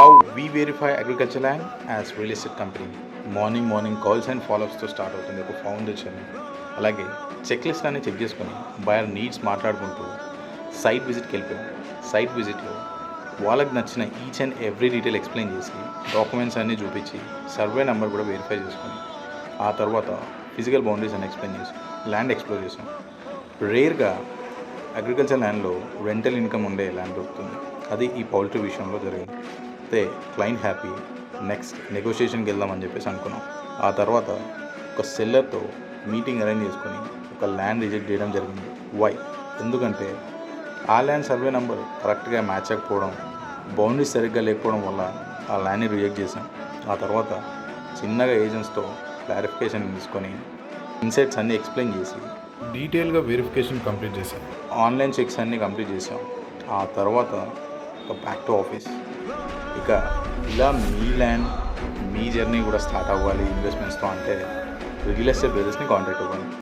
How we verify agriculture land as real estate company. Morning calls and ఫాలోఅప్స్తో start అవుతుంది ఒక foundation. అలాగే check list అన్ని check చేసుకొని బయర్ నీడ్స్ మాట్లాడుకుంటూ సైట్ విజిట్కి వెళ్ళిపోయాం. సైట్ విజిట్లో వాళ్ళకి నచ్చిన each and every detail explain చేసి డాక్యుమెంట్స్ అన్నీ చూపించి సర్వే నెంబర్ కూడా వెరిఫై చేసుకొని ఆ తర్వాత ఫిజికల్ బౌండరీస్ అని ఎక్స్ప్లెయిన్ చేసి ల్యాండ్ ఎక్స్ప్లోర్ చేసాం. రేర్గా అగ్రికల్చర్ ల్యాండ్లో రెంటల్ ఇన్కమ్ ఉండే ల్యాండ్ దొరుకుతుంది. అది ఈ పౌల్ట్రీ విషయంలో జరిగింది. అయితే క్లయింట్ హ్యాపీ. నెక్స్ట్ నెగోషియేషన్కి వెళ్దామని చెప్పేసి అనుకున్నాం. ఆ తర్వాత ఒక సెల్లర్తో మీటింగ్ అరేంజ్ చేసుకొని ఒక ల్యాండ్ రిజెక్ట్ చేయడం జరిగింది. వై? ఎందుకంటే ఆ ల్యాండ్ సర్వే నెంబర్ కరెక్ట్గా మ్యాచ్ అవ్వకపోవడం, బౌండరీస్ సరిగ్గా లేకపోవడం వల్ల ఆ ల్యాండ్ని రిజెక్ట్ చేసాం. ఆ తర్వాత చిన్నగా ఏజెంట్స్తో క్లారిఫికేషన్ తీసుకొని ఇన్సైట్స్ అన్నీ ఎక్స్ప్లెయిన్ చేసి డీటెయిల్గా వెరిఫికేషన్ కంప్లీట్ చేశాను. ఆన్లైన్ చెక్స్ అన్నీ కంప్లీట్ చేసాం. ఆ తర్వాత ఒక బ్యాక్ టు ఆఫీస్. ఇక ఇలా మీ ల్యాండ్ మీ జర్నీ కూడా స్టార్ట్ అవ్వాలి ఇన్వెస్ట్మెంట్స్తో అంటే రియల్ ఎస్టేట్ బ్రదర్స్ని కాంటాక్ట్ అవ్వండి.